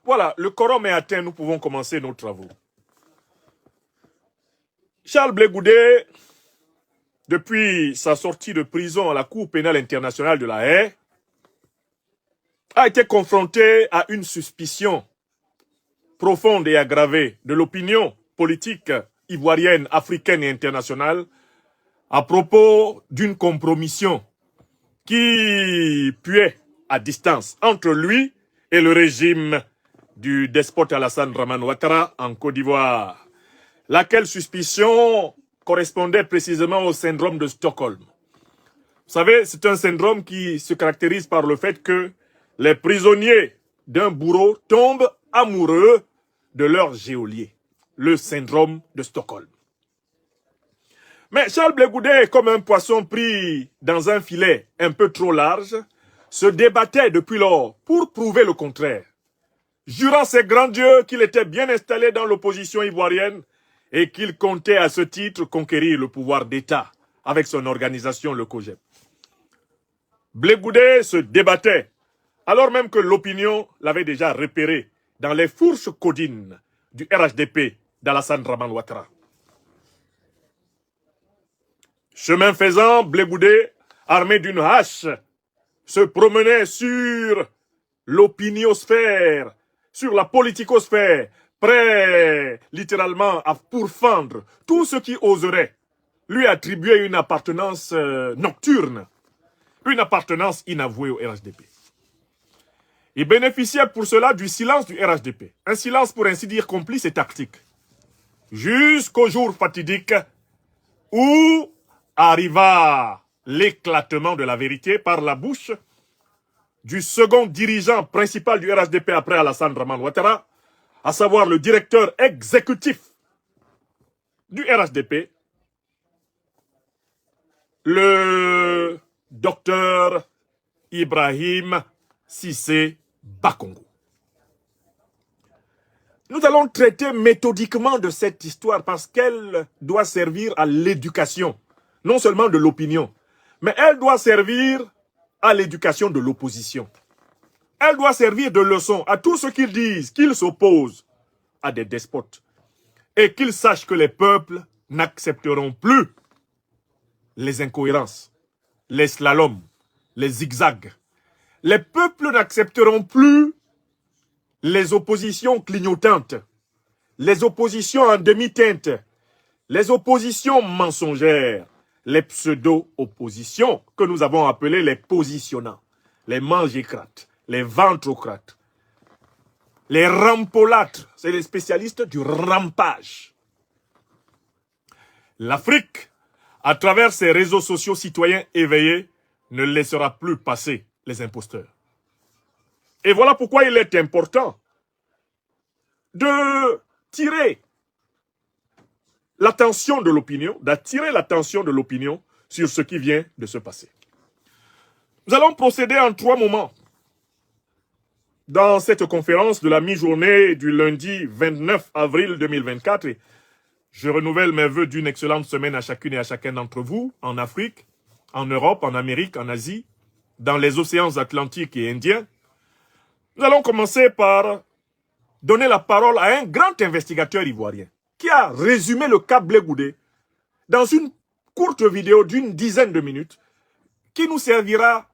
Voilà, le quorum est atteint, nous pouvons commencer nos travaux. Charles Blé Goudé, depuis sa sortie de prison à la Cour pénale internationale de La Haye, a été confronté à une suspicion profonde et aggravée de l'opinion politique ivoirienne, africaine et internationale à propos d'une compromission qui puait à distance entre lui et le régime du despote Alassane Dramane Ouattara en Côte d'Ivoire. Laquelle suspicion correspondait précisément au syndrome de Stockholm. Vous savez, c'est un syndrome qui se caractérise par le fait que les prisonniers d'un bourreau tombent amoureux de leur geôlier. Le syndrome de Stockholm. Mais Charles Blé Goudé, comme un poisson pris dans un filet un peu trop large, se débattait depuis lors pour prouver le contraire, jurant ses grands dieux qu'il était bien installé dans l'opposition ivoirienne et qu'il comptait à ce titre conquérir le pouvoir d'État avec son organisation, le COJEP. Blé Goudé se débattait, alors même que l'opinion l'avait déjà repéré dans les fourches codines du RHDP d'Alassane Dramane Ouattara. Chemin faisant, Blé Goudé, armé d'une hache, se promenait sur l'opiniosphère, sur la politicosphère, prêt littéralement à pourfendre tout ce qui oserait lui attribuer une appartenance nocturne, une appartenance inavouée au RHDP. Il bénéficiait pour cela du silence du RHDP, un silence pour ainsi dire complice et tactique, jusqu'au jour fatidique où arriva l'éclatement de la vérité par la bouche du second dirigeant principal du RHDP après Alassane Dramane Ouattara, à savoir le directeur exécutif du RHDP, le docteur Ibrahim Cissé Bakongo. Nous allons traiter méthodiquement de cette histoire parce qu'elle doit servir à l'éducation, non seulement de l'opinion, mais elle doit servir à l'éducation de l'opposition. Elle doit servir de leçon à tous ceux qui disent qu'ils s'opposent à des despotes et qu'ils sachent que les peuples n'accepteront plus les incohérences, les slaloms, les zigzags. Les peuples n'accepteront plus les oppositions clignotantes, les oppositions en demi-teinte, les oppositions mensongères, les pseudo-oppositions que nous avons appelées les positionnants, les mangécrates, les ventrocrates, les rampolâtres, c'est les spécialistes du rampage. L'Afrique, à travers ses réseaux sociaux citoyens éveillés, ne laissera plus passer les imposteurs. Et voilà pourquoi il est important de tirer l'attention de l'opinion, d'attirer l'attention de l'opinion sur ce qui vient de se passer. Nous allons procéder en 3 moments dans cette conférence de la mi-journée du lundi 29 avril 2024. Et je renouvelle mes vœux d'une excellente semaine à chacune et à chacun d'entre vous, en Afrique, en Europe, en Amérique, en Asie, dans les océans Atlantiques et Indiens. Nous allons commencer par donner la parole à un grand investigateur ivoirien qui a résumé le cas Blé Goudé dans une courte vidéo d'une dizaine de minutes qui nous servira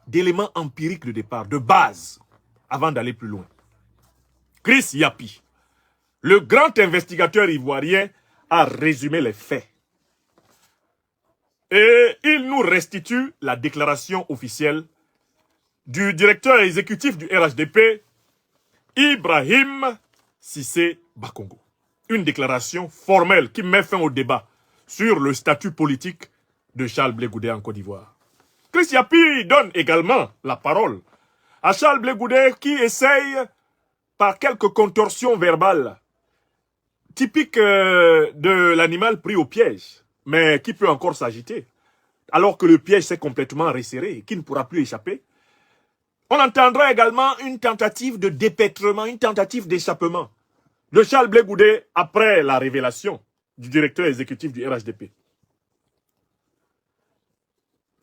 d'élément empirique de départ, de base, avant d'aller plus loin. Chris Yapi, le grand investigateur ivoirien, a résumé les faits. Et il nous restitue la déclaration officielle du directeur exécutif du RHDP, Ibrahim Cissé Bakongo. Une déclaration formelle qui met fin au débat sur le statut politique de Charles Blé Goudé en Côte d'Ivoire. Chris Yapi donne également la parole à Charles Blé Goudé qui essaye, par quelques contorsions verbales, typiques de l'animal pris au piège, mais qui peut encore s'agiter, alors que le piège s'est complètement resserré et qui ne pourra plus échapper. On entendra également une tentative de dépêtrement, une tentative d'échappement de Charles Blé Goudé après la révélation du directeur exécutif du RHDP.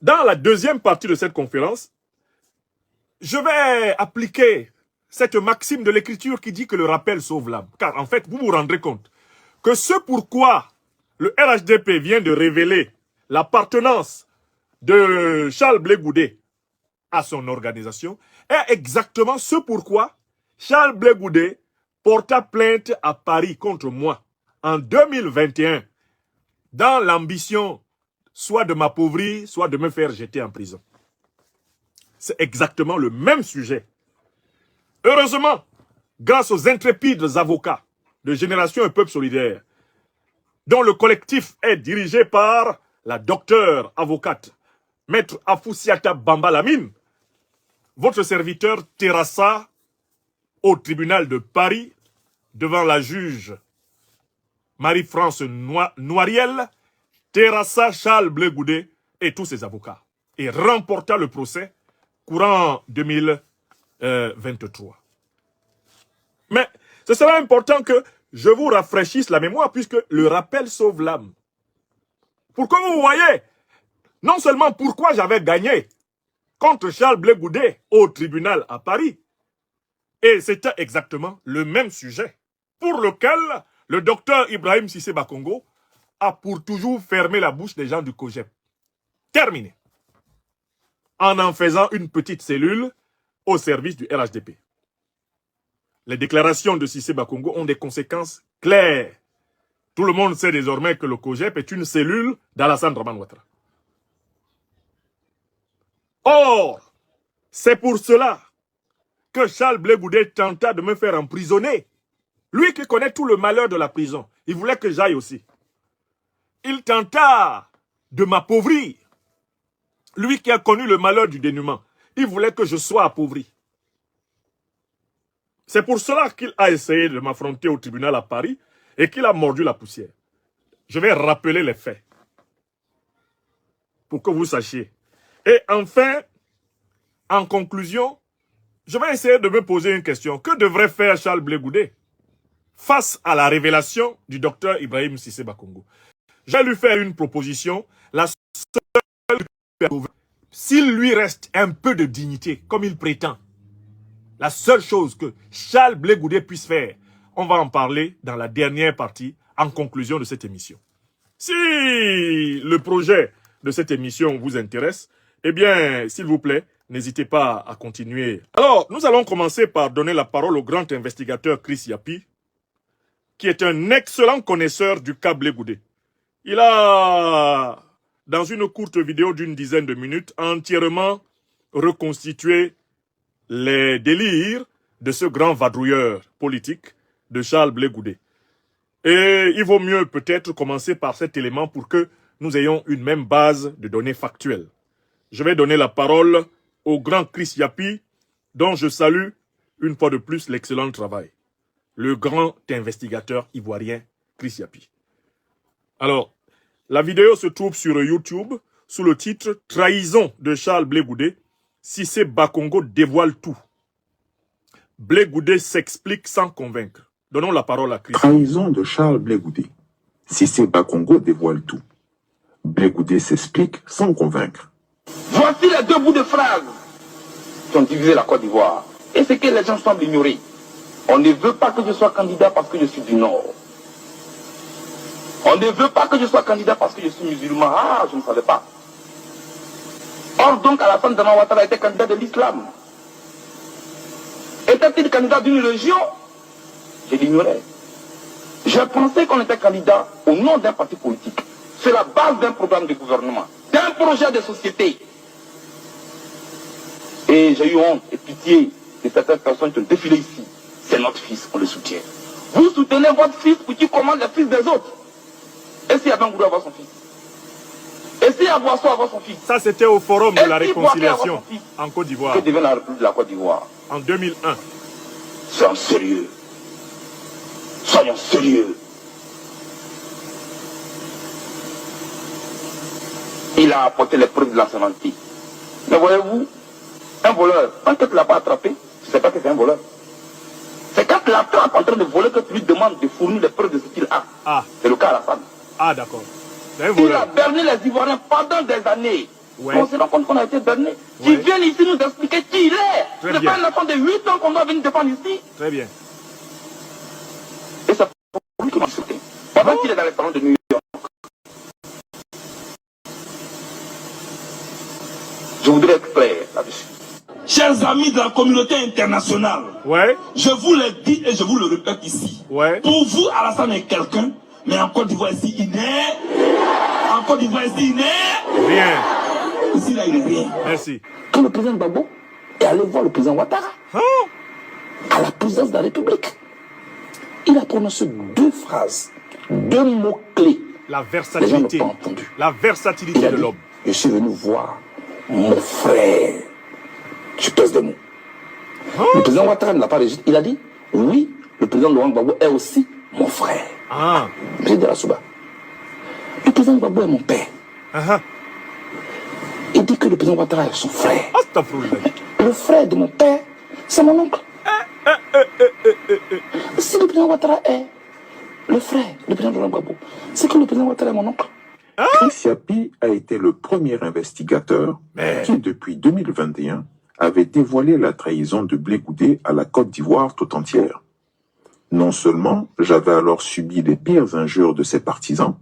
Dans la deuxième partie de cette conférence, je vais appliquer cette maxime de l'écriture qui dit que le rappel sauve l'âme. Car en fait, vous vous rendrez compte que ce pourquoi le RHDP vient de révéler l'appartenance de Charles Blé Goudé à son organisation est exactement ce pourquoi Charles Blé Goudé porta plainte à Paris contre moi en 2021 dans l'ambition soit de m'appauvrir, soit de me faire jeter en prison. C'est exactement le même sujet. Heureusement, grâce aux intrépides avocats de Génération et Peuple Solidaire, dont le collectif est dirigé par la docteure avocate, Maître Afoussiata Bamba Lamine, votre serviteur terrassa au tribunal de Paris devant la juge Marie-France Noiriel, terrassa Charles Blé Goudé et tous ses avocats et remporta le procès courant 2023. Mais ce sera important que je vous rafraîchisse la mémoire puisque le rappel sauve l'âme. Pour que vous voyez, non seulement pourquoi j'avais gagné contre Charles Blé Goudé au tribunal à Paris, et c'était exactement le même sujet pour lequel le docteur Ibrahim Cissé Bakongo a pour toujours fermé la bouche des gens du COGEP. Terminé. En faisant une petite cellule au service du RHDP. Les déclarations de Cissé Bakongo ont des conséquences claires. Tout le monde sait désormais que le COGEP est une cellule d'Alassane Draman Ouattara. Or, c'est pour cela que Charles Blé Goudé tenta de me faire emprisonner. Lui qui connaît tout le malheur de la prison, il voulait que j'aille aussi. Il tenta de m'appauvrir. Lui qui a connu le malheur du dénuement, il voulait que je sois appauvri. C'est pour cela qu'il a essayé de m'affronter au tribunal à Paris et qu'il a mordu la poussière. Je vais rappeler les faits pour que vous sachiez. Et enfin, en conclusion, je vais essayer de me poser une question. Que devrait faire Charles Blé Goudé face à la révélation du docteur Ibrahim Cissé Bakongo? Je vais lui faire une proposition. La seule s'il lui reste un peu de dignité, comme il prétend, la seule chose que Charles Blé Goudé puisse faire, on va en parler dans la dernière partie, en conclusion de cette émission. Si le projet de cette émission vous intéresse, eh bien, s'il vous plaît, n'hésitez pas à continuer. Alors, nous allons commencer par donner la parole au grand investigateur Chris Yapi, qui est un excellent connaisseur du cas Blé Goudé. Il a, dans une courte vidéo d'une dizaine de minutes, entièrement reconstitué les délires de ce grand vadrouilleur politique de Charles Blé Goudé. Et il vaut mieux peut-être commencer par cet élément pour que nous ayons une même base de données factuelles. Je vais donner la parole au grand Chris Yapi, dont je salue une fois de plus l'excellent travail. Le grand investigateur ivoirien Chris Yapi. Alors, la vidéo se trouve sur YouTube sous le titre « Trahison de Charles Blé Goudé, Cissé Bakongo dévoile tout ». Blé Goudé s'explique sans convaincre. Donnons la parole à Chris. Trahison de Charles Blé Goudé, Cissé Bakongo dévoile tout. Blé Goudé s'explique sans convaincre. Voici les deux bouts de phrases qui ont divisé la Côte d'Ivoire. Et c'est que les gens semblent ignorer. On ne veut pas que je sois candidat parce que je suis du Nord. On ne veut pas que je sois candidat parce que je suis musulman. Ah, je ne savais pas. Or donc, Alassane Draman Ouattara était candidat de l'islam. Était-il candidat d'une religion? Je l'ignorais. Je pensais qu'on était candidat au nom d'un parti politique, sur la base d'un programme de gouvernement, d'un projet de société. Et j'ai eu honte et pitié de certaines personnes qui ont défilé ici. C'est notre fils, on le soutient. Vous soutenez votre fils pour qu'il commande les fils des autres. Et si Aban Goudou avoir son fils? Et si Abouasso avoir son fils? Ça, c'était au forum de la réconciliation en Côte d'Ivoire. Que devient la République de la Côte d'Ivoire? En 2001. Soyons sérieux. Soyons sérieux. Il a apporté les preuves de la sémantique. Mais voyez-vous, un voleur, quand tu ne l'as pas attrapé, tu ne sais pas que c'est un voleur. C'est quand tu l'attrapes en train de voler que tu lui demandes de fournir les preuves de ce qu'il a. Ah. C'est le cas à la femme. Ah, d'accord. Il a berné les Ivoiriens pendant des années. Ouais. On se rend compte qu'on a été berné. Ouais. Qui viennent ici nous expliquer qui il est. Très C'est bien. pas un enfant de 8 ans qu'on doit venir défendre ici. Très bien. Et ça pour lui que je pendant qu'il est dans les salons de New York. Je voudrais être clair là-dessus. Chers amis de la communauté internationale, Ouais. je vous le dis et je vous le répète ici. Ouais. Pour vous, Alassane est quelqu'un, mais en Côte d'Ivoire ici, il n'est. En Côte d'Ivoire ici, il n'est. Rien. Ici, là, il n'est rien. Merci. Quand le président Gbagbo est allé voir le président Ouattara Oh. à la présidence de la République, il a prononcé 2 phrases, 2 mots-clés. La Les gens n'ont versatilité. pas entendu. La Il versatilité a de dit, l'homme. je suis venu voir mon frère. Je pèse des mots. Le président Ouattara ne l'a pas rejeté. Il a dit, oui, le président Laurent Gbagbo est aussi mon frère. Ah. J'ai de la Souba. Le président Gbagbo est mon père. Ah. Il dit que le président Ouattara est son frère. Astaghfirullah. Le frère de mon père, c'est mon oncle. Si le président Ouattara est le frère du président Laurent Gbagbo, c'est que le président Ouattara est mon oncle. Chris Yapi a été le premier investigateur Mais- qui, depuis 2021, avait dévoilé la trahison de Blé Goudé à la Côte d'Ivoire tout entière. Non seulement j'avais alors subi les pires injures de ses partisans,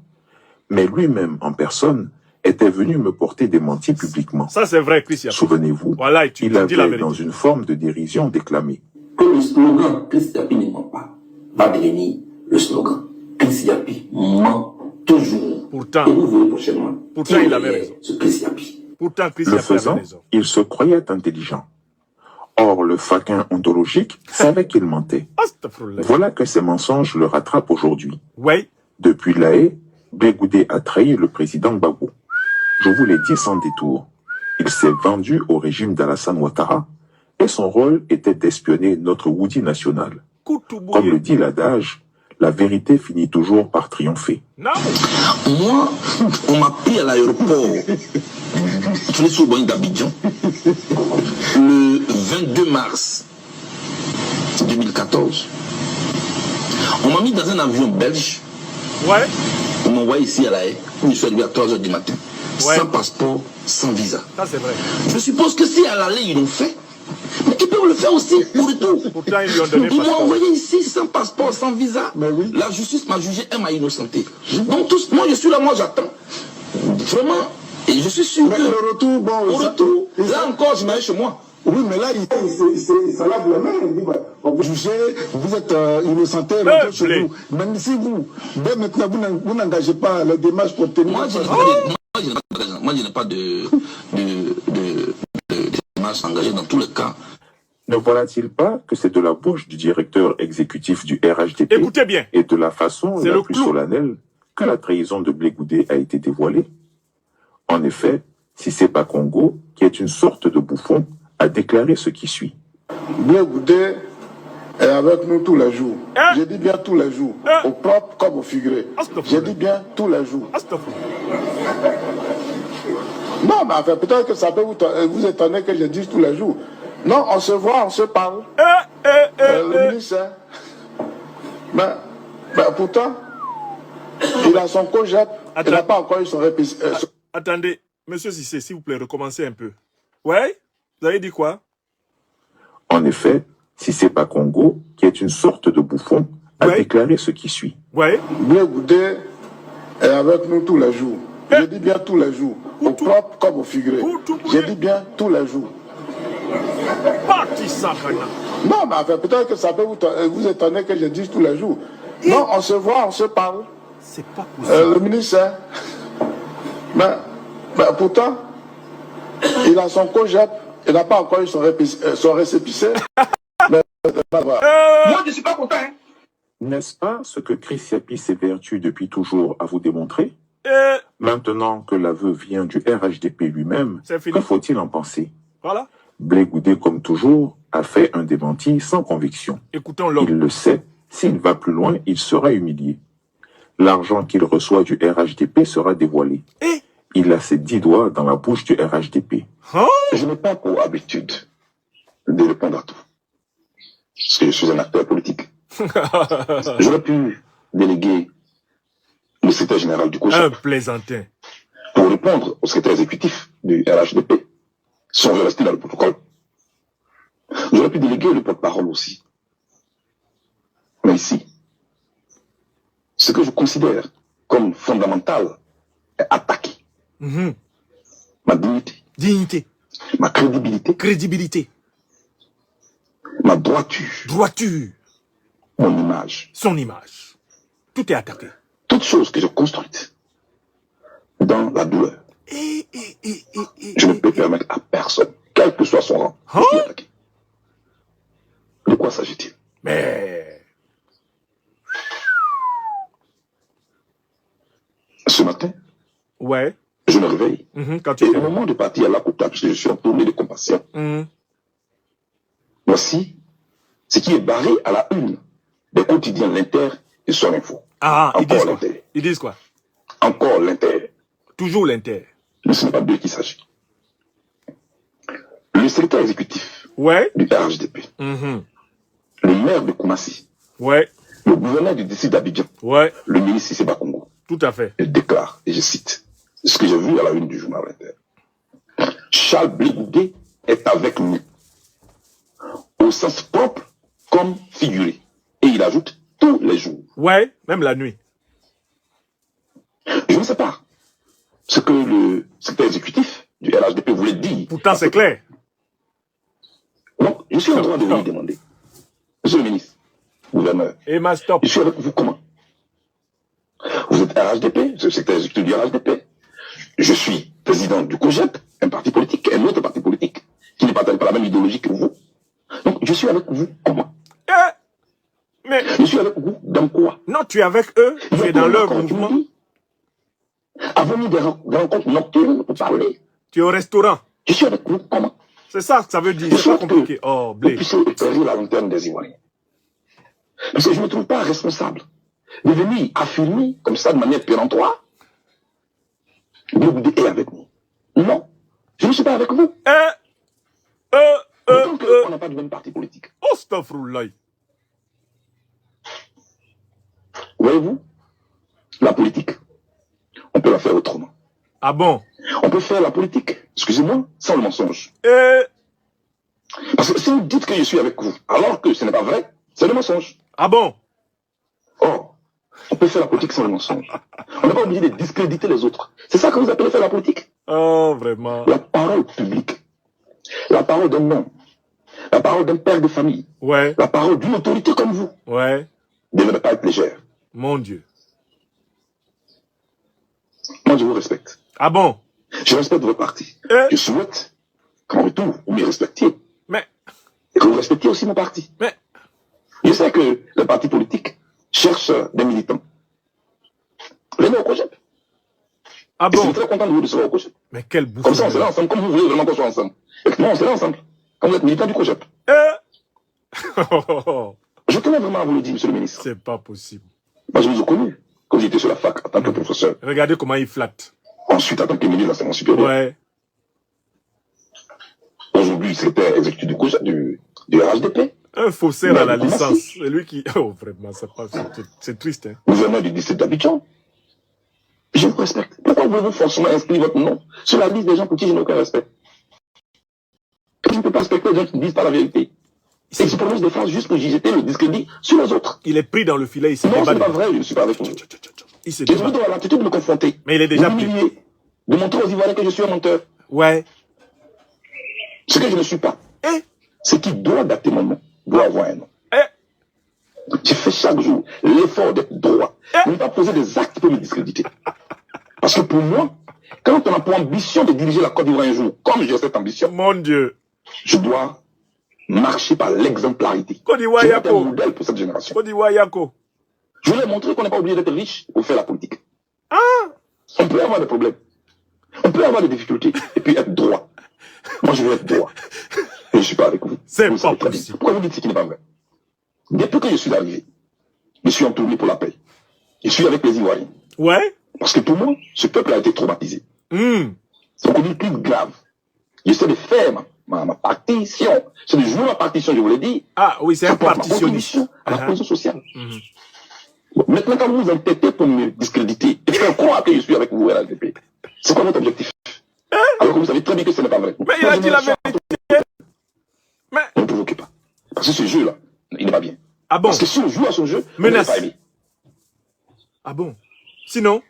mais lui-même en personne était venu me porter des mentis publiquement. Ça, c'est vrai, Christian. Souvenez-vous, Voilà, et tu il dis la avait vérité. dans une forme de dérision déclamé. Que le slogan Chris Yapi ne ment pas va devenir le slogan Chris Yapi ment toujours. Pourtant. Et vous verrez prochainement. Pourtant, qui il avait est raison. Ce Chris Yapi. Pourtant, Christian Le avait faisant, raison. il se croyait intelligent. Or, le faquin ontologique savait qu'il mentait. Astaghfirullah. Voilà que ces mensonges le rattrapent aujourd'hui. Ouais. Depuis La Haye, Blé Goudé a trahi le président Gbagbo. Je vous l'ai dit sans détour. Il s'est vendu au régime d'Alassane Ouattara et son rôle était d'espionner notre Woody national. Comme le dit l'adage, la vérité finit toujours par triompher. Non. Moi, on m'a pris à l'aéroport. Je l'ai sur le banc d'Abidjan. Le 22 mars 2014. On m'a mis dans un avion belge. Ouais. On m'a envoyé ici à La Haye. Je suis arrivé à 3h du matin. Ouais. Sans passeport, sans visa. Ça, c'est vrai. Je suppose que si à l'aller ils l'ont fait, mais ils peuvent le faire aussi au retour. Pourtant, ils lui ont donné Ils m'ont passeport. envoyé ici sans passeport, sans visa. Mais oui. La justice m'a jugé et m'a innocenté. Donc tous, moi je suis là, moi j'attends. Vraiment. Et je suis sûr Mais que le retour, bon, au ça- retour, il- là encore je m'allais chez moi. Oui, mais là, il se lave les mains. Il dit, bah, vous jugez, vous êtes innocenté, rentrez chez blé. vous. Même si vous, dès maintenant, vous n'engagez pas les démarches pour tenir. Moi je n'ai pas de, moi, je n'ai pas de démarche engagée dans tous les cas. Ne voilà-t-il pas que c'est de la bouche du directeur exécutif du RHDP Écoutez bien. et de la façon C'est la le plus clou. solennelle que la trahison de Blé Goudé a été dévoilée? En effet, Cissé Bakongo, qui est une sorte de bouffon, a déclaré ce qui suit. Blé Goudé est avec nous tous les jours. Hein? Je dis bien tous les jours. Hein? Au propre comme au figuré. Astaghfirullah. Je dis bien tous les jours. Astaghfirullah. Non, mais enfin, peut-être que ça peut vous étonner que je dise tous les jours. Non, on se voit, on se parle. Le ministre, hein. Mais pourtant, il a son cogep. Il Attends. n'a pas encore eu son répisé. Attendez. Monsieur Cissé, s'il vous plaît, recommencez un peu. Ouais? Vous avez dit quoi? En effet, Cissé Bakongo, qui est une sorte de bouffon, a Ouais. déclaré ce qui suit. Ouais? Blé Goudé est avec nous tous les jours. Je dis bien tous les jours. Au propre comme au figuré. Je dis bien tous les jours. Parti ça, maintenant. Non, mais enfin, peut-être que ça peut vous étonner que je dise tous les jours. Non, on se voit, on se parle. C'est pas possible. Le ministre, hein. Mais pourtant, il a son cogep. Il n'a pas encore eu son récépissé. Mais, voilà. Moi je ne suis pas content. Hein. N'est-ce pas ce que Chris Yapi s'évertue depuis toujours à vous démontrer? Maintenant que l'aveu vient du RHDP lui-même, C'est fini. que faut-il en penser? Voilà. Blé Goudé, comme toujours, a fait un démenti sans conviction. Écoutons Il l'homme. le sait, s'il va plus loin, il sera humilié. L'argent qu'il reçoit du RHDP sera dévoilé. Et? Il a ses 10 doigts dans la bouche du RHDP. Hein? Je n'ai pas pour habitude de répondre à tout. Parce que je suis un acteur politique. J'aurais pu déléguer le secrétaire général du Un COJAP plaisantin. pour répondre au secrétaire exécutif du RHDP, si on veut rester dans le protocole. J'aurais pu déléguer le porte-parole aussi. Mais ici, ce que je considère comme fondamental est attaqué. Ma dignité. Dignité. Ma crédibilité. Crédibilité. Ma droiture. Droiture. Mon image. Son image. Tout est attaqué. Toutes choses que j'ai construites dans la douleur. Je ne peux permettre à personne, quel que soit son rang, de s'y attaquer. De quoi s'agit-il? Mais... Ce matin, ouais. je me réveille. Quand tu et au moment de partir à la Kouta, puisque je suis entouré de compassion, voici ce qui est barré à la une des quotidiens L'Inter et Son Info. Ah, encore ils disent quoi? l'Inter. Ils disent quoi? Encore l'Inter. Toujours l'Inter. Mais ce n'est pas d'eux qu'il s'agit. Le secrétaire exécutif du RHDP, le maire de Koumassi, le gouverneur du district d'Abidjan, le ministre Sissé Bakongo, tout à fait, déclare, et je cite, ce que j'ai vu à la une du journal L'Inter. Charles Blé Goudé est avec nous, au sens propre comme figuré. Et il ajoute tous les jours. Ouais, même la nuit. Je ne sais pas ce que le secrétaire exécutif du RHDP voulait dire. Pourtant, c'est clair. Donc, je suis en train de vous demander, monsieur le ministre, gouverneur, stop. Je suis avec vous comment? Vous êtes RHDP, c'est le secrétaire exécutif du RHDP. Je suis président du COGEP, un parti politique, un autre parti politique, qui ne partage pas la même idéologie que vous. Donc, je suis avec vous comment? Mais... Je suis avec vous dans quoi? Non, tu es avec eux, tu es dans leur mouvement. Avons-nous des rencontres nocturnes pour parler? Tu es au restaurant. Je suis avec vous comment? C'est ça que ça veut dire, c'est pas compliqué. Oh, Blé. Vous puissiez éclairer la lanterne des Ivoiriens. Parce que je ne me trouve pas responsable de venir affirmer comme ça de manière péremptoire. Blé Goudé est avec nous. Non, je ne suis pas avec vous. On n'a pas de même parti politique. Oh, stafroulaï. Voyez-vous, la politique, on peut la faire autrement. Ah bon? On peut faire la politique, excusez-moi, sans le mensonge. Parce que si vous dites que je suis avec vous, alors que ce n'est pas vrai, c'est le mensonge. Ah bon? Or, on peut faire la politique sans le mensonge. On n'est pas obligé de discréditer les autres. C'est ça que vous appelez faire la politique? Oh, vraiment. La parole publique, la parole d'un homme, la parole d'un père de famille, la parole d'une autorité comme vous, ne devrait pas être légère. Mon Dieu. Moi, je vous respecte. Ah bon? Je respecte votre parti. Je souhaite qu'en retour, vous me respectiez. Et que vous respectiez aussi mon parti. Je sais que les partis politiques cherchent des militants. Venez au COGEP. Ah bon? Je suis très content de vous recevoir au COGEP. Mais quel bouffon. Comme ça, on sera ensemble, comme vous voulez vraiment qu'on soit ensemble. Et moi, on sera ensemble. Quand vous êtes militant du COGEP. Je tenais vraiment à vous le dire, monsieur le ministre. C'est pas possible. Moi, je vous ai connu quand j'étais sur la fac en tant que professeur. Regardez comment il flatte. Ensuite, en tant que ministre de l'enseignement supérieur. Aujourd'hui, secrétaire exécutif du RHDP. Un faussaire à la licence. C'est lui qui... Oh, vraiment, c'est triste. Hein. Gouverneur du district d'Abidjan. Je vous respecte. Pourquoi voulez-vous forcément inscrire votre nom sur la liste des gens pour qui je n'ai aucun respect? Je ne peux pas respecter les gens qui ne disent pas la vérité. Et qui prononcent des phrases juste pour jeter le discrédit sur les autres. Il est pris dans le filet, il s'est débattu. Non, c'est pas vrai, je ne suis pas avec vous. Je vous donne l'attitude de me confronter. Mais il est déjà pris. De montrer aux Ivoiriens que je suis un menteur. Ce que je ne suis pas. Ce qui doit dater mon nom doit avoir un nom. Je fais chaque jour l'effort d'être droit. De ne pas poser des actes pour me discréditer. Parce que pour moi, quand on a pour ambition de diriger la Côte d'Ivoire un jour, comme j'ai cette ambition, mon Dieu, je dois marcher par l'exemplarité. Côte d'Ivoire Je vais être un modèle pour cette génération. Côte d'Ivoire Yako. Je voulais montrer qu'on n'est pas obligé d'être riche pour faire la politique. On peut avoir des problèmes. On peut avoir des difficultés et puis être droit. Moi, je veux être droit. Et je ne suis pas avec vous. C'est pas possible. Pourquoi vous dites ce qui n'est pas vrai? Depuis que je suis arrivé, je suis entouré pour la paix. Je suis avec les Ivoiriens. Parce que pour moi, ce peuple a été traumatisé. C'est encore plus grave. J'essaie de faire ma partition. C'est de jouer ma partition, je vous l'ai dit. Ah oui, c'est un partitionniste. À la position sociale. Bon, maintenant, quand vous vous entêtez pour me discréditer et faire croire que je suis avec vous à la LDP, c'est quoi votre objectif? Alors que vous savez très bien que ce n'est pas vrai. Mais il a dit la vérité. Ne me provoquez pas. Parce que ce jeu-là, il n'est pas bien. Ah bon? Parce que si on joue à son jeu, Menace. on n'est pas aimé. Ah bon? Sinon?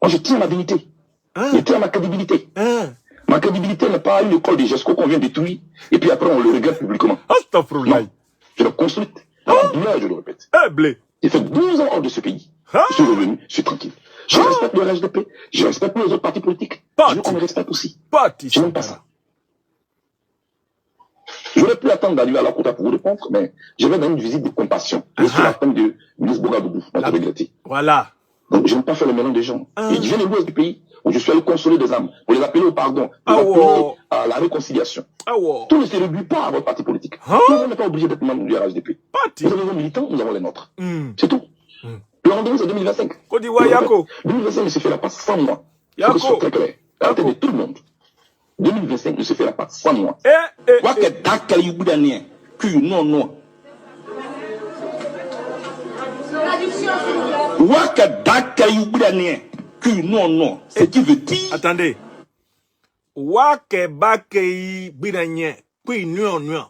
Moi, je tiens à ma dignité. Hein? Je tiens à ma crédibilité. Hein? Ma crédibilité n'est pas une école de GESCO qu'on vient détruire et puis après on le regarde publiquement. Astaghfirullah. Non, je l'ai construite. Dans la douleur, je le répète. Eh, Blé. J'ai fait 12 ans hors de ce pays. Ah. Je suis revenu, je suis tranquille. Je respecte le RHDP, je respecte les autres partis politiques. Je veux qu'on me respecte aussi. Je n'aime pas ça. J'aurais pu attendre d'arriver à la Kota pour vous répondre, mais je vais dans une visite de compassion. Je suis la femme de ministre Bogadougou, notre regretté. Voilà. Donc je n'aime pas faire le mélange des gens. Et je viens de l'ouest du pays où je suis allé consoler des âmes, pour les appeler au pardon, pour les appeler à la réconciliation. Tout ne se réduit pas à votre parti politique. Tout le monde n'est pas obligé d'être membre du RHDP. Vous avez vos militants, nous avons les nôtres. C'est tout. Le rendez-vous, c'est 2025. Côte d'Ivoire, Yako. 2025 ne se fera pas sans moi. Il faut que ce soit très clair. À la tête de tout le monde. 2025 ne se fera pas sans moi. Wake dakal yubudanien. Non, non. Wake dakal yubudanien. Non, non. Ce qui veut dire. Attendez. Wake bakei bidanien. Puis non, non.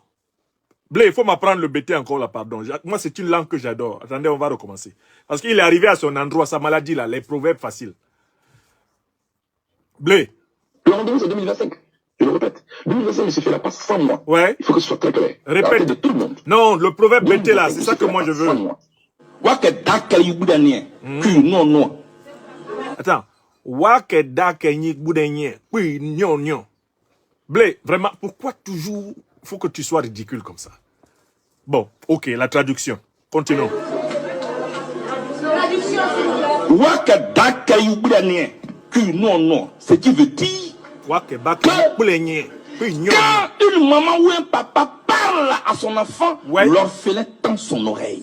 Blé, il faut m'apprendre le BT encore là, pardon. Moi, c'est une langue que j'adore. Attendez, on va recommencer. Parce qu'il est arrivé à son endroit, sa maladie là, les proverbes faciles. Blé. Le rendez-vous, c'est 2025. Je le répète. 2025 ne se fera pas sans moi. Ouais. Il faut que ce soit très clair. Répète. De tout le monde. Non, le proverbe BT là, c'est ça que moi je veux. Non, non. Attends. Wake dakenyi boudenye. Puis non, non. Blé, vraiment, pourquoi toujours faut que tu sois ridicule comme ça? Bon, ok, la traduction. Continuons. Non, non. Ce qui veut dire que quand une maman ou un papa parle à son enfant, l'orphelin tend son oreille.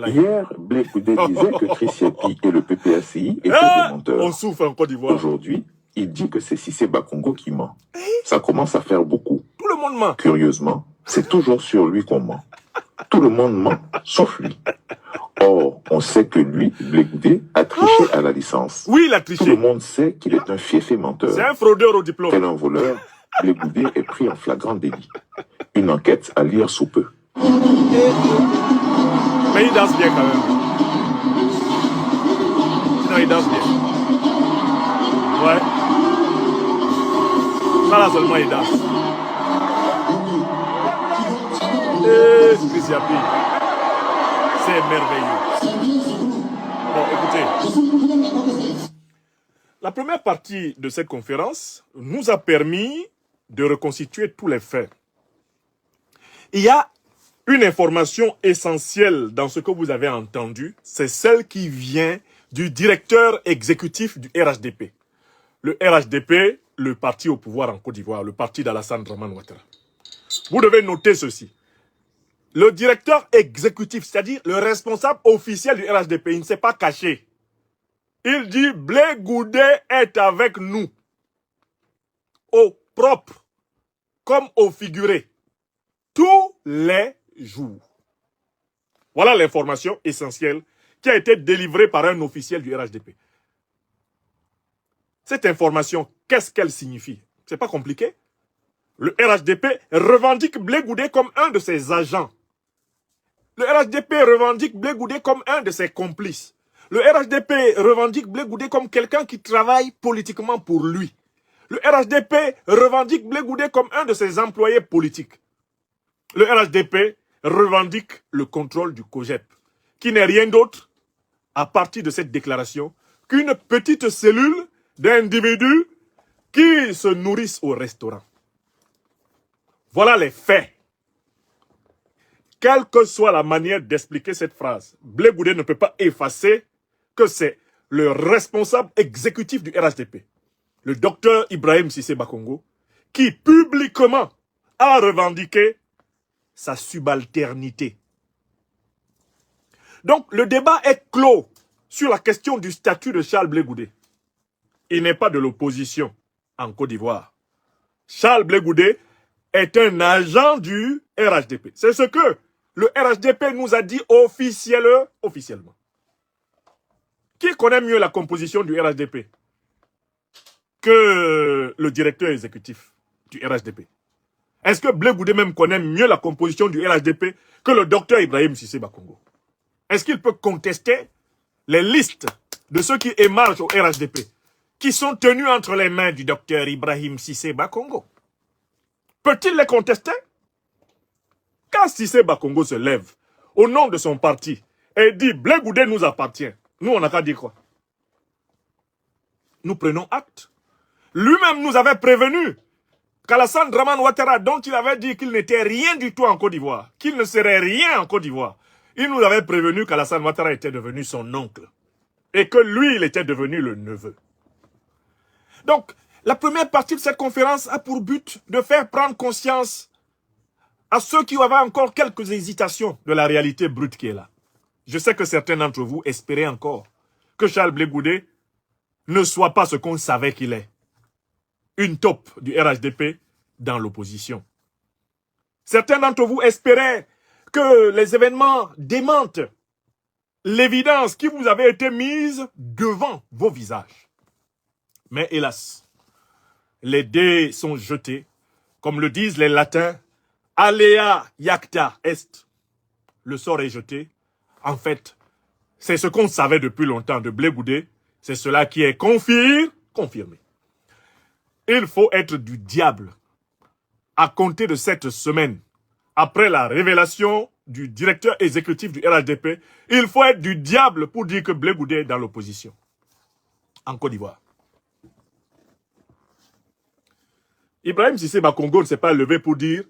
Hier, Blé Goudé disait que Chris Yapi et le PPACI étaient des menteurs. On souffre en Côte d'Ivoire. Aujourd'hui, il dit que c'est Cissé Bakongo qui ment. Ça commence à faire beaucoup. Tout le monde ment. Curieusement, c'est toujours sur lui qu'on ment. Tout le monde ment, sauf lui. Or, on sait que lui, Blé Goudé, a triché à la licence. Oui, il a triché. Tout le monde sait qu'il est un fiefé menteur. C'est un fraudeur au diplôme. Tel un voleur, Blé Goudé est pris en flagrant délit. Une enquête à lire sous peu. Mais il danse bien quand même. Non, il danse bien. Ouais. Pas là seulement il danse. Chris Yapi. C'est merveilleux. Bon, écoutez. La première partie de cette conférence nous a permis de reconstituer tous les faits. Il y a une information essentielle dans ce que vous avez entendu, c'est celle qui vient du directeur exécutif du RHDP. Le RHDP, le parti au pouvoir en Côte d'Ivoire, le parti d'Alassane Dramane Ouattara. Vous devez noter ceci. Le directeur exécutif, c'est-à-dire le responsable officiel du RHDP, il ne s'est pas caché. Il dit, Blé Goudé est avec nous, au propre, comme au figuré, tous les jours. Voilà l'information essentielle qui a été délivrée par un officiel du RHDP. Cette information, qu'est-ce qu'elle signifie? C'est pas compliqué. Le RHDP revendique Blé Goudé comme un de ses agents. Le RHDP revendique Blé Goudé comme un de ses complices. Le RHDP revendique Blé Goudé comme quelqu'un qui travaille politiquement pour lui. Le RHDP revendique Blé Goudé comme un de ses employés politiques. Le RHDP revendique le contrôle du COGEP, qui n'est rien d'autre, à partir de cette déclaration, qu'une petite cellule d'individus qui se nourrissent au restaurant. Voilà les faits. Quelle que soit la manière d'expliquer cette phrase, Blé Goudé ne peut pas effacer que c'est le responsable exécutif du RHDP, le docteur Ibrahim Cissé Bakongo, qui publiquement a revendiqué sa subalternité. Donc le débat est clos sur la question du statut de Charles Blé Goudé. Il n'est pas de l'opposition en Côte d'Ivoire. Charles Blé Goudé est un agent du RHDP. C'est ce que le RHDP nous a dit officiellement. Qui connaît mieux la composition du RHDP que le directeur exécutif du RHDP? Est-ce que Blé Goudé même connaît mieux la composition du RHDP que le docteur Ibrahim Cissé Bakongo? Est-ce qu'il peut contester les listes de ceux qui émargent au RHDP, qui sont tenus entre les mains du docteur Ibrahim Cissé Bakongo? Peut-il les contester? Quand Cissé Bakongo se lève au nom de son parti et dit « Blé Goudé nous appartient », nous on n'a qu'à dire quoi? Nous prenons acte. Lui-même nous avait prévenu qu'Alassane Dramane Ouattara, dont il avait dit qu'il n'était rien du tout en Côte d'Ivoire, qu'il ne serait rien en Côte d'Ivoire, il nous avait prévenu qu'Alassane Ouattara était devenu son oncle et que lui, il était devenu le neveu. Donc, la première partie de cette conférence a pour but de faire prendre conscience à ceux qui avaient encore quelques hésitations de la réalité brute qui est là. Je sais que certains d'entre vous espéraient encore que Charles Blé Goudé ne soit pas ce qu'on savait qu'il est. Une taupe du RHDP dans l'opposition. Certains d'entre vous espéraient que les événements démentent l'évidence qui vous avait été mise devant vos visages. Mais hélas, les dés sont jetés, comme le disent les latins, alea iacta est. Le sort est jeté. En fait, c'est ce qu'on savait depuis longtemps de Blé Goudé, c'est cela qui est confirmé. Il faut être du diable à compter de cette semaine. Après la révélation du directeur exécutif du RHDP, il faut être du diable pour dire que Blé Goudé est dans l'opposition. En Côte d'Ivoire. Ibrahim Cissé Bakongo ne s'est pas levé pour dire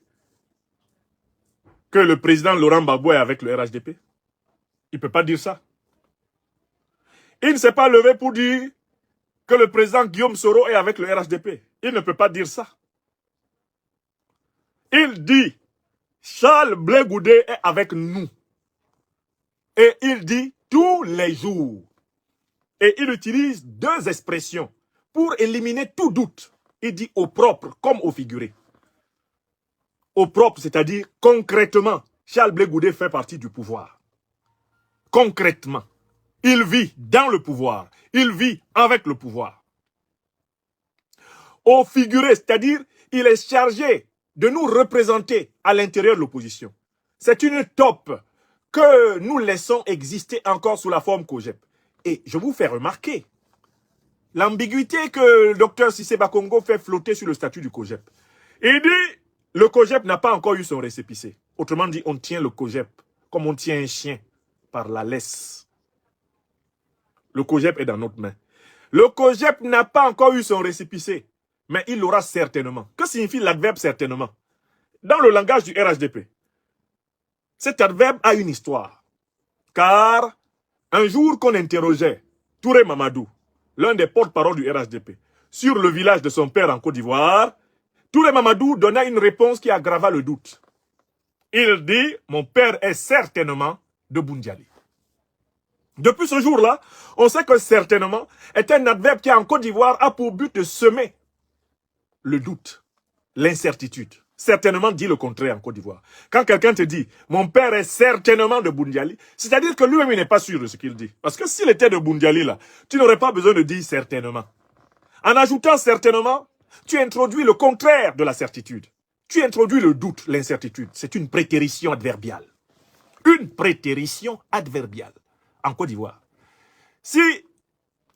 que le président Laurent Gbagbo est avec le RHDP. Il ne peut pas dire ça. Il ne s'est pas levé pour dire que le président Guillaume Soro est avec le RHDP. Il ne peut pas dire ça. Il dit, Charles Blé Goudé est avec nous. Et il dit tous les jours. Et il utilise deux expressions pour éliminer tout doute. Il dit au propre comme au figuré. Au propre, c'est-à-dire concrètement, Charles Blé Goudé fait partie du pouvoir. Concrètement, il vit dans le pouvoir. Il vit avec le pouvoir. Au figuré, c'est-à-dire, il est chargé de nous représenter à l'intérieur de l'opposition. C'est une taupe que nous laissons exister encore sous la forme COGEP. Et je vous fais remarquer l'ambiguïté que le docteur Cissé Bakongo fait flotter sur le statut du COGEP. Il dit, le COGEP n'a pas encore eu son récépissé. Autrement dit, on tient le COGEP comme on tient un chien par la laisse. Le COGEP est dans notre main. Le COGEP n'a pas encore eu son récépissé, mais il l'aura certainement. Que signifie l'adverbe certainement? Dans le langage du RHDP, cet adverbe a une histoire. Car un jour qu'on interrogeait Touré Mamadou, l'un des porte-parole du RHDP, sur le village de son père en Côte d'Ivoire, Touré Mamadou donna une réponse qui aggrava le doute. Il dit, mon père est certainement de Boundiali. Depuis ce jour-là, on sait que certainement est un adverbe qui en Côte d'Ivoire a pour but de semer le doute, l'incertitude. Certainement dit le contraire en Côte d'Ivoire. Quand quelqu'un te dit « mon père est certainement de Boundiali », c'est-à-dire que lui-même il n'est pas sûr de ce qu'il dit. Parce que s'il était de Boundiali, là, tu n'aurais pas besoin de dire « certainement ». En ajoutant « certainement », tu introduis le contraire de la certitude. Tu introduis le doute, l'incertitude. C'est une prétérition adverbiale. Une prétérition adverbiale en Côte d'Ivoire. Si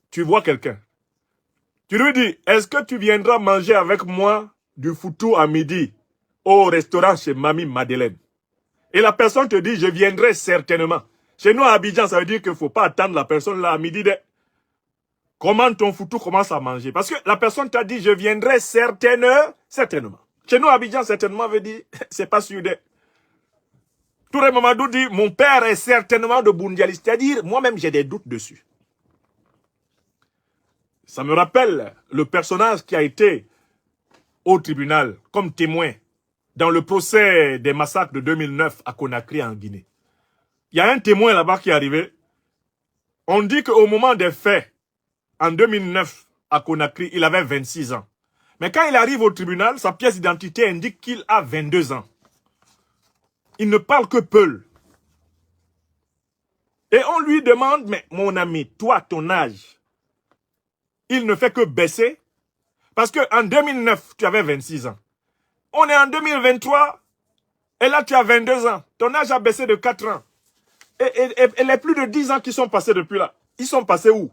tu vois quelqu'un, tu lui dis, est-ce que tu viendras manger avec moi du foutou à midi au restaurant chez Mamie Madeleine? Et la personne te dit, je viendrai certainement. Chez nous à Abidjan, ça veut dire qu'il ne faut pas attendre la personne là à midi. Commande ton foutou, commence à manger. Parce que la personne t'a dit, je viendrai certainement. Chez nous à Abidjan, certainement veut dire, c'est pas sûr de... Touré Mamadou dit, mon père est certainement de Boundiali. C'est-à-dire, moi-même, j'ai des doutes dessus. Ça me rappelle le personnage qui a été au tribunal comme témoin dans le procès des massacres de 2009 à Conakry en Guinée. Il y a un témoin là-bas qui est arrivé. On dit qu'au moment des faits, en 2009 à Conakry, il avait 26 ans. Mais quand il arrive au tribunal, sa pièce d'identité indique qu'il a 22 ans. Il ne parle que Peul. Et on lui demande, mais mon ami, toi, ton âge, il ne fait que baisser. Parce qu'en 2009, tu avais 26 ans. On est en 2023. Et là, tu as 22 ans. Ton âge a baissé de 4 ans. Et les plus de 10 ans qui sont passés depuis là, ils sont passés où?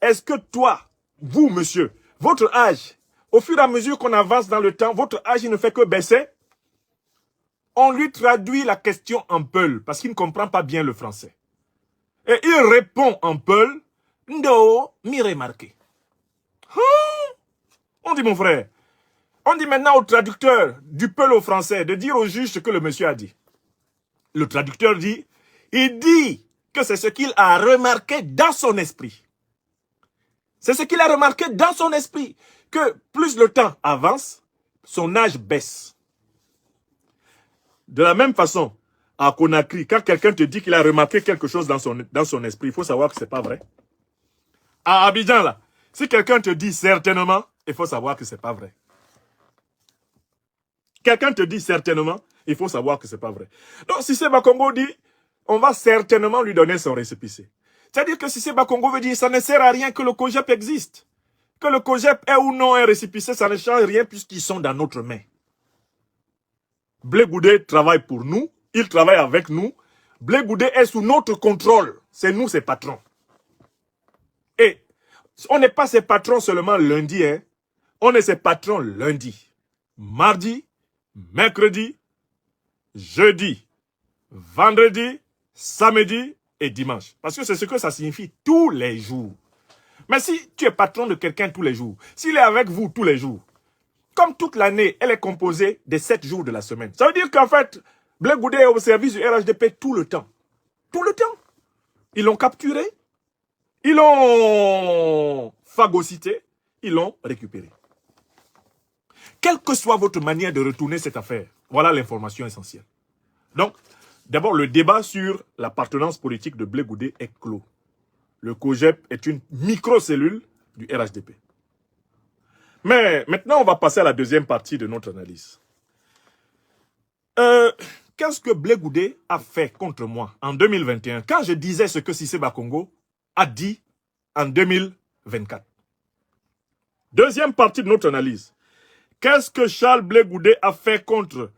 Est-ce que toi, vous, monsieur, votre âge, au fur et à mesure qu'on avance dans le temps, votre âge, il ne fait que baisser? On lui traduit la question en peul, parce qu'il ne comprend pas bien le français. Et il répond en peul, Ndo, mi remarqué. On dit, mon frère, on dit maintenant au traducteur du peul au français de dire au juge ce que le monsieur a dit. Le traducteur dit, il dit que c'est ce qu'il a remarqué dans son esprit. C'est ce qu'il a remarqué dans son esprit. Que plus le temps avance, son âge baisse. De la même façon, à Conakry, quand quelqu'un te dit qu'il a remarqué quelque chose dans son esprit, il faut savoir que ce n'est pas vrai. À Abidjan, là, si quelqu'un te dit certainement, il faut savoir que ce n'est pas vrai. Quelqu'un te dit certainement, il faut savoir que ce n'est pas vrai. Donc, Cissé Bakongo dit, on va certainement lui donner son récépissé. C'est-à-dire que Cissé Bakongo veut dire, ça ne sert à rien que le COJEP existe. Que le COJEP ait ou non un récépissé, ça ne change rien puisqu'ils sont dans notre main. Blé Goudé travaille pour nous, il travaille avec nous. Blé Goudé est sous notre contrôle. C'est nous ses patrons. Et on n'est pas ses patrons seulement lundi, hein. On est ses patrons lundi, mardi, mercredi, jeudi, vendredi, samedi et dimanche. Parce que c'est ce que ça signifie tous les jours. Mais si tu es patron de quelqu'un tous les jours, s'il est avec vous tous les jours, comme toute l'année, elle est composée des 7 jours de la semaine. Ça veut dire qu'en fait, Blé Goudé est au service du RHDP tout le temps. Tout le temps. Ils l'ont capturé, ils l'ont phagocyté, ils l'ont récupéré. Quelle que soit votre manière de retourner cette affaire, voilà l'information essentielle. Donc, d'abord, le débat sur l'appartenance politique de Blé Goudé est clos. Le COJEP est une microcellule du RHDP. Mais maintenant, on va passer à la deuxième partie de notre analyse. Qu'est-ce que Blé Goudé a fait contre moi en 2021 quand je disais ce que Cissé Bakongo a dit en 2024? Deuxième partie de notre analyse. Qu'est-ce que Charles Blé Goudé a fait contre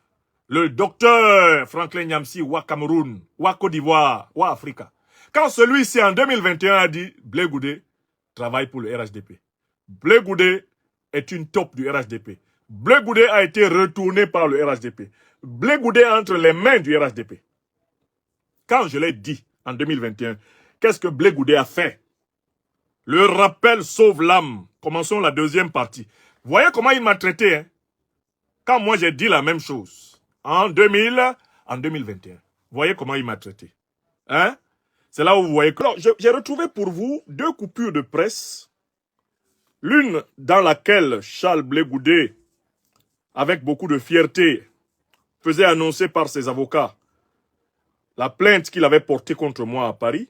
le docteur Franklin Nyamsi ou Cameroun, ou Côte d'Ivoire, ou Africa? Quand celui-ci en 2021 a dit Blé Goudé travaille pour le RHDP. Blé Goudé est une top du RHDP. Blé Goudé a été retourné par le RHDP. Blé Goudé entre les mains du RHDP. Quand je l'ai dit en 2021, qu'est-ce que Blé Goudé a fait? Le rappel sauve l'âme. Commençons la deuxième partie. Vous voyez comment il m'a traité, hein? Quand moi j'ai dit la même chose en 2021. Vous voyez comment il m'a traité. Hein? C'est là où vous voyez que... J'ai retrouvé pour vous 2 coupures de presse. L'une dans laquelle Charles Blé Goudé, avec beaucoup de fierté, faisait annoncer par ses avocats la plainte qu'il avait portée contre moi à Paris.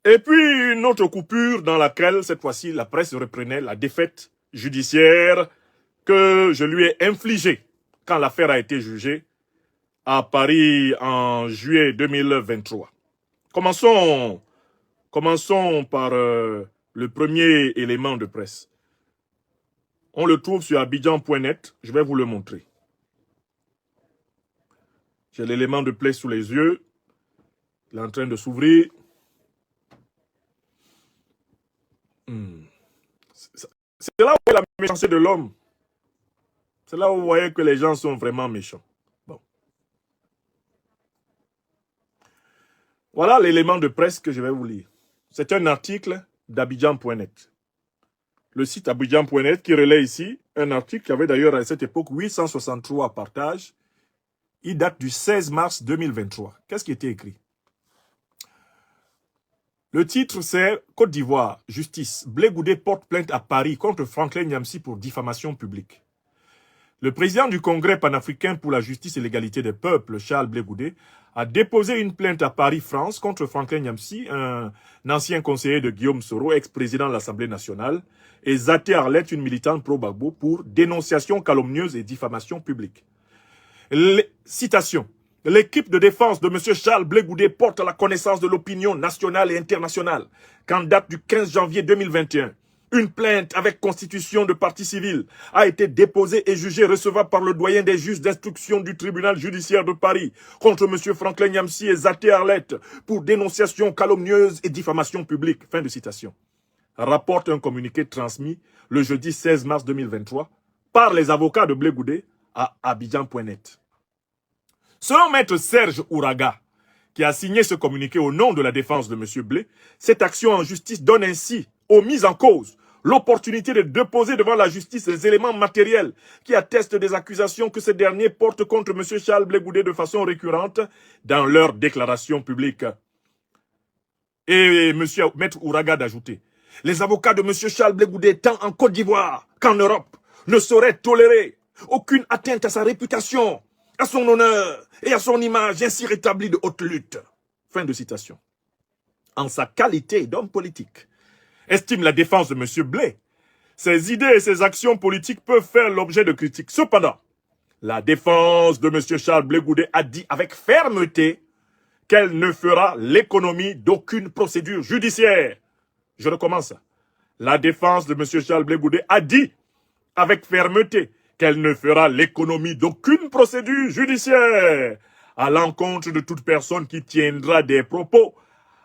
Et puis une autre coupure dans laquelle, cette fois-ci, la presse reprenait la défaite judiciaire que je lui ai infligée quand l'affaire a été jugée à Paris en juillet 2023. Commençons par le premier élément de presse. On le trouve sur Abidjan.net. Je vais vous le montrer. J'ai l'élément de presse sous les yeux. Il est en train de s'ouvrir. C'est là où il y a la méchanceté de l'homme. C'est là où vous voyez que les gens sont vraiment méchants. Bon. Voilà l'élément de presse que je vais vous lire. C'est un article d'Abidjan.net. Le site Abidjan.net qui relaie ici un article qui avait d'ailleurs à cette époque 863 partages. Il date du 16 mars 2023. Qu'est-ce qui était écrit? Le titre, c'est Côte d'Ivoire, justice. Blé Goudé porte plainte à Paris contre Franklin Nyamsi pour diffamation publique. Le président du Congrès panafricain pour la justice et l'égalité des peuples, Charles Blé Goudé, a déposé une plainte à Paris, France, contre Franklin Nyamsi, un ancien conseiller de Guillaume Soro, ex-président de l'Assemblée nationale, et Zaté Arlette, une militante pro-Gbagbo, pour dénonciation calomnieuse et diffamation publique. Citation. L'équipe de défense de M. Charles Blé Goudé porte à la connaissance de l'opinion nationale et internationale qu'en date du 15 janvier 2021, Une plainte avec constitution de partie civile a été déposée et jugée recevable par le doyen des juges d'instruction du tribunal judiciaire de Paris contre M. Franklin Nyamsi et Zaté Arlette pour dénonciation calomnieuse et diffamation publique. Fin de citation. Rapporte un communiqué transmis le jeudi 16 mars 2023 par les avocats de Blé Goudé à Abidjan.net. Selon maître Serge Ouraga, qui a signé ce communiqué au nom de la défense de M. Blé, cette action en justice donne ainsi aux mises en cause l'opportunité de déposer devant la justice les éléments matériels qui attestent des accusations que ces derniers portent contre M. Charles Blé Goudé de façon récurrente dans leurs déclarations publiques. Et maître Ouraga d'ajouter, les avocats de M. Charles Blé Goudé, tant en Côte d'Ivoire qu'en Europe, ne sauraient tolérer aucune atteinte à sa réputation, à son honneur et à son image ainsi rétablie de haute lutte. Fin de citation. En sa qualité d'homme politique, estime la défense de M. Blé, ses idées et ses actions politiques peuvent faire l'objet de critiques. Cependant, la défense de M. Charles Blé Goudé a dit avec fermeté qu'elle ne fera l'économie d'aucune procédure judiciaire. Je recommence. La défense de M. Charles Blé Goudé a dit avec fermeté qu'elle ne fera l'économie d'aucune procédure judiciaire à l'encontre de toute personne qui tiendra des propos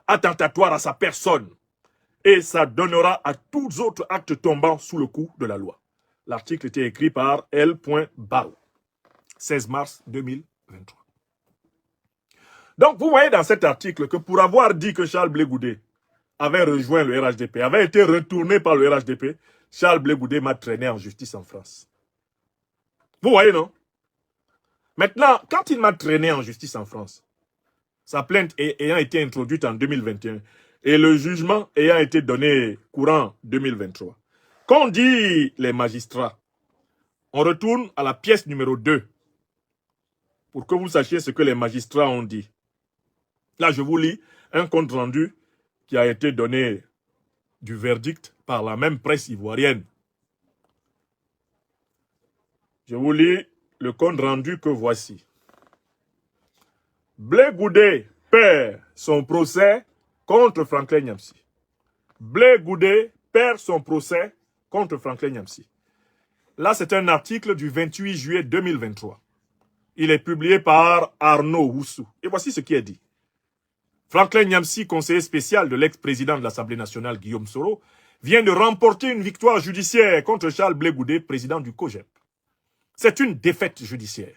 attentatoires à sa personne et ça donnera à tous autres actes tombant sous le coup de la loi. L'article était écrit par L. Bao, 16 mars 2023. Donc vous voyez dans cet article que pour avoir dit que Charles Blé Goudé avait rejoint le RHDP, avait été retourné par le RHDP, Charles Blé Goudé m'a traîné en justice en France. Vous voyez, non? Maintenant, quand il m'a traîné en justice en France, sa plainte ayant été introduite en 2021 et le jugement ayant été donné courant 2023, qu'ont dit les magistrats? On retourne à la pièce numéro 2 pour que vous sachiez ce que les magistrats ont dit. Là, je vous lis un compte rendu qui a été donné du verdict par la même presse ivoirienne. Je vous lis le compte rendu que voici. Blé Goudé perd son procès contre Franklin Nyamsi. Blé Goudé perd son procès contre Franklin Nyamsi. Là, c'est un article du 28 juillet 2023. Il est publié par Arnaud Houssou. Et voici ce qui est dit. Franklin Nyamsi, conseiller spécial de l'ex-président de l'Assemblée nationale Guillaume Soro, vient de remporter une victoire judiciaire contre Charles Blé Goudé, président du COJEP. C'est une défaite judiciaire.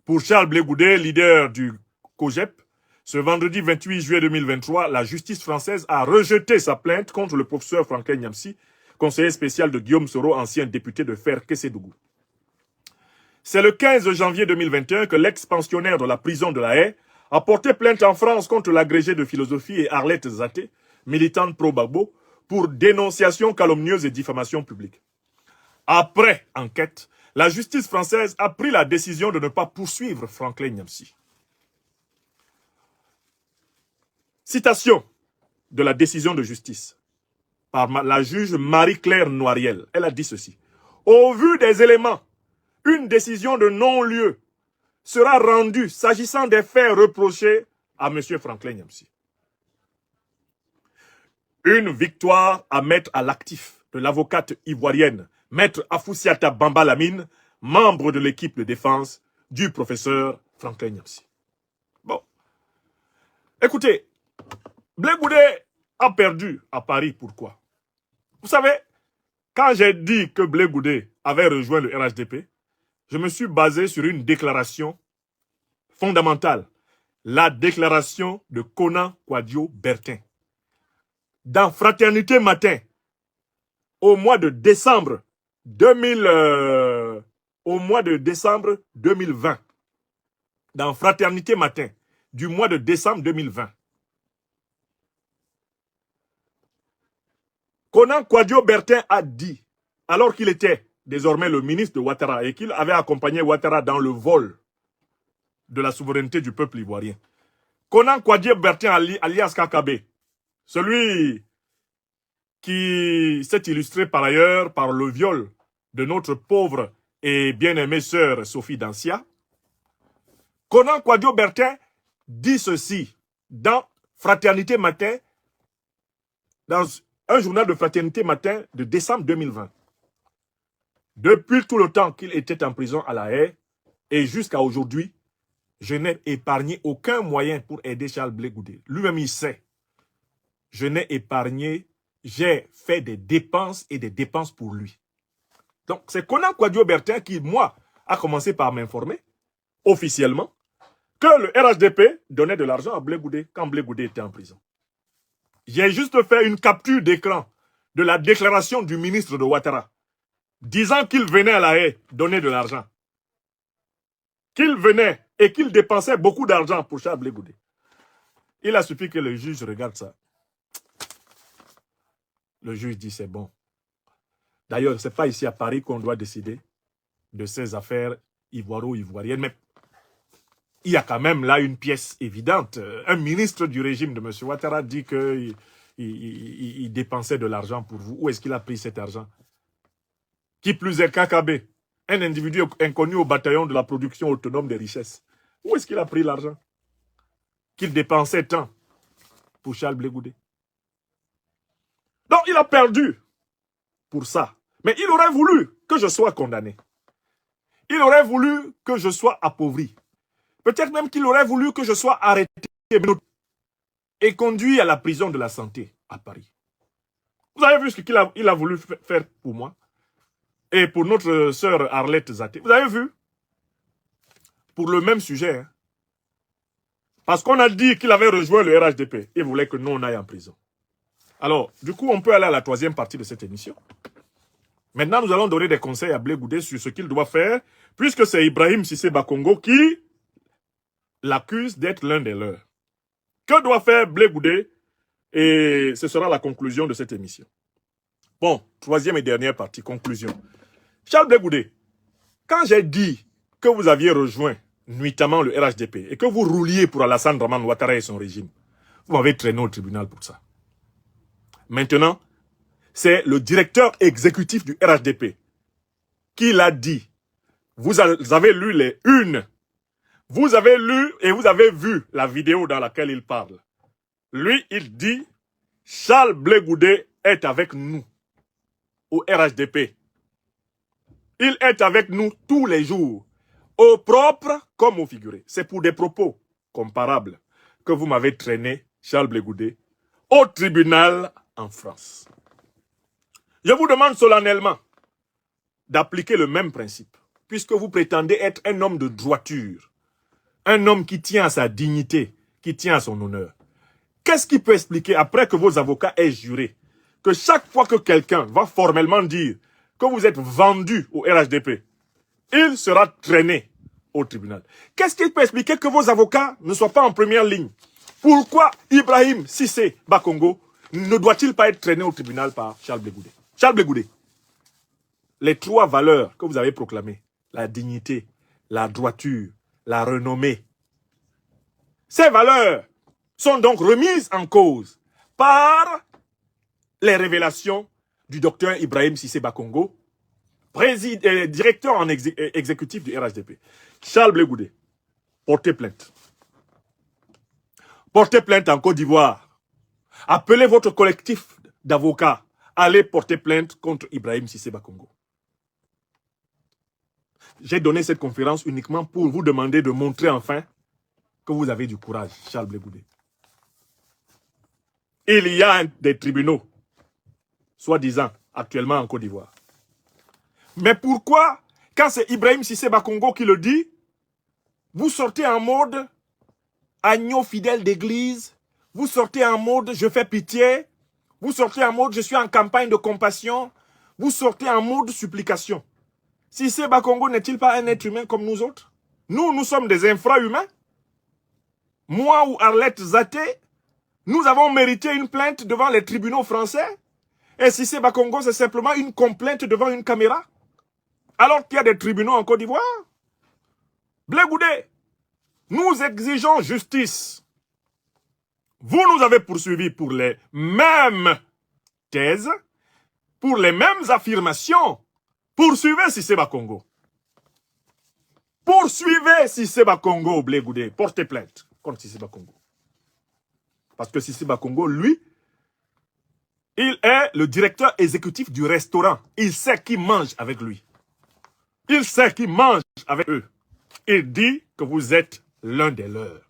Pour Charles Blé Goudé, leader du COJEP, ce vendredi 28 juillet 2023, la justice française a rejeté sa plainte contre le professeur Franklin Nyamsi, conseiller spécial de Guillaume Soro, ancien député de Fer-Kessédougou. C'est le 15 janvier 2021 que l'ex-pensionnaire de la prison de La Haye a porté plainte en France contre l'agrégé de philosophie et Arlette Zaté, militante pro-Gbagbo, pour dénonciation calomnieuse et diffamation publique. Après enquête, la justice française a pris la décision de ne pas poursuivre Franklin Nyamsi. Citation de la décision de justice par la juge Marie-Claire Noiriel. Elle a dit ceci. Au vu des éléments, une décision de non-lieu sera rendue s'agissant des faits reprochés à M. Franklin Nyamsi. Une victoire à mettre à l'actif de l'avocate ivoirienne Maître Afoussiata Bamba Lamine, membre de l'équipe de défense du professeur Franklin Nyamsi. Bon. Écoutez, Blé Goudé a perdu à Paris. Pourquoi? Vous savez, quand j'ai dit que Blé Goudé avait rejoint le RHDP, je me suis basé sur une déclaration fondamentale. La déclaration de Konan Kwadjo Bertin. Dans Fraternité Matin, au mois de décembre 2020, dans Fraternité Matin, du mois de décembre 2020, Konan Kwadjo Bertin a dit, alors qu'il était désormais le ministre de Ouattara et qu'il avait accompagné Ouattara dans le vol de la souveraineté du peuple ivoirien. Konan Kwadjo Bertin alias Kakabe, celui qui s'est illustré par ailleurs par le viol de notre pauvre et bien-aimée sœur Sophie Dancia. Konan Kwadjo Bertin dit ceci dans Fraternité Matin, dans un journal de Fraternité Matin de décembre 2020. Depuis tout le temps qu'il était en prison à La Haye et jusqu'à aujourd'hui, je n'ai épargné aucun moyen pour aider Charles Blé Goudé. Lui-même, il sait. Je n'ai épargné, j'ai fait des dépenses et des dépenses pour lui. Donc, c'est Konan Kouadio-Bertin qui, moi, a commencé par m'informer, officiellement, que le RHDP donnait de l'argent à Blé Goudé quand Blé Goudé était en prison. J'ai juste fait une capture d'écran de la déclaration du ministre de Ouattara, disant qu'il venait à La Haye donner de l'argent. Qu'il venait et qu'il dépensait beaucoup d'argent pour Charles Blé Goudé. Il a suffi que le juge regarde ça. Le juge dit c'est bon. D'ailleurs, ce n'est pas ici à Paris qu'on doit décider de ces affaires ivoiro-ivoiriennes, mais il y a quand même là une pièce évidente. Un ministre du régime de M. Ouattara dit qu'il dépensait de l'argent pour vous. Où est-ce qu'il a pris cet argent? Qui plus est KKB, un individu inconnu au bataillon de la production autonome des richesses. Où est-ce qu'il a pris l'argent qu'il dépensait tant pour Charles Blé Goudé? Donc il a perdu pour ça. Mais il aurait voulu que je sois condamné. Il aurait voulu que je sois appauvri. Peut-être même qu'il aurait voulu que je sois arrêté et conduit à la prison de la santé à Paris. Vous avez vu ce qu'il a voulu faire pour moi et pour notre sœur Arlette Zaté. Vous avez vu? Pour le même sujet. Hein? Parce qu'on a dit qu'il avait rejoint le RHDP. Il voulait que nous, on aille en prison. Alors, du coup, on peut aller à la troisième partie de cette émission. Maintenant, nous allons donner des conseils à Blé Goudé sur ce qu'il doit faire, puisque c'est Ibrahim Cissé Bakongo qui l'accuse d'être l'un des leurs. Que doit faire Blé Goudé? Et ce sera la conclusion de cette émission. Bon, troisième et dernière partie, conclusion. Charles Blé Goudé, quand j'ai dit que vous aviez rejoint nuitamment le RHDP et que vous rouliez pour Alassane Draman Ouattara et son régime, vous m'avez traîné au tribunal pour ça. Maintenant, c'est le directeur exécutif du RHDP qui l'a dit. Vous avez lu les unes. Vous avez lu et vous avez vu la vidéo dans laquelle il parle. Lui, il dit, Charles Blé Goudé est avec nous au RHDP. Il est avec nous tous les jours, au propre comme au figuré. C'est pour des propos comparables que vous m'avez traîné, Charles Blé Goudé, au tribunal en France. Je vous demande solennellement d'appliquer le même principe, puisque vous prétendez être un homme de droiture, un homme qui tient à sa dignité, qui tient à son honneur. Qu'est-ce qui peut expliquer, après que vos avocats aient juré, que chaque fois que quelqu'un va formellement dire que vous êtes vendu au RHDP, il sera traîné au tribunal? Qu'est-ce qui peut expliquer que vos avocats ne soient pas en première ligne? Pourquoi Ibrahim Cissé Bakongo ne doit-il pas être traîné au tribunal par Charles Blé Goudé? Charles Blé Goudé, les trois valeurs que vous avez proclamées, la dignité, la droiture, la renommée, ces valeurs sont donc remises en cause par les révélations du docteur Ibrahim Cissé Bakongo, directeur exécutif du RHDP. Charles Blé Goudé, portez plainte. Portez plainte en Côte d'Ivoire. Appelez votre collectif d'avocats. Allez porter plainte contre Ibrahim Cissé Bakongo. J'ai donné cette conférence uniquement pour vous demander de montrer enfin que vous avez du courage, Charles Blé Goudé. Il y a des tribunaux, soi-disant, actuellement en Côte d'Ivoire. Mais pourquoi, quand c'est Ibrahim Cissé Bakongo qui le dit, vous sortez en mode agneau fidèle d'église, vous sortez en mode je fais pitié, vous sortez en mode je suis en campagne de compassion, vous sortez en mode supplication. Cissé Bakongo n'est-il pas un être humain comme nous autres? Nous sommes des infra-humains. Moi ou Arlette Zaté, nous avons mérité une plainte devant les tribunaux français. Et Cissé Bakongo, c'est simplement une complainte devant une caméra. Alors qu'il y a des tribunaux en Côte d'Ivoire. Blé Goudé, nous exigeons justice. Vous nous avez poursuivis pour les mêmes thèses, pour les mêmes affirmations. Poursuivez Cissé Bakongo. Poursuivez Cissé Bakongo, Blé Goudé. Portez plainte contre Cissé Bakongo. Parce que Cissé Bakongo, lui, Il est le directeur exécutif du restaurant. Il sait qui mange avec lui. Il sait qui mange avec eux. Il dit que vous êtes l'un des leurs.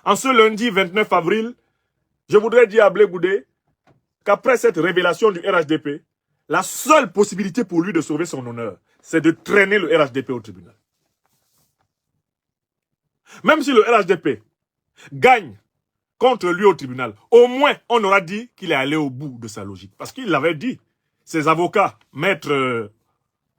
En ce lundi 29 avril, je voudrais dire à Blé Goudé qu'après cette révélation du RHDP, la seule possibilité pour lui de sauver son honneur, c'est de traîner le RHDP au tribunal. Même si le RHDP gagne contre lui au tribunal, au moins on aura dit qu'il est allé au bout de sa logique. Parce qu'il l'avait dit. Ses avocats, maître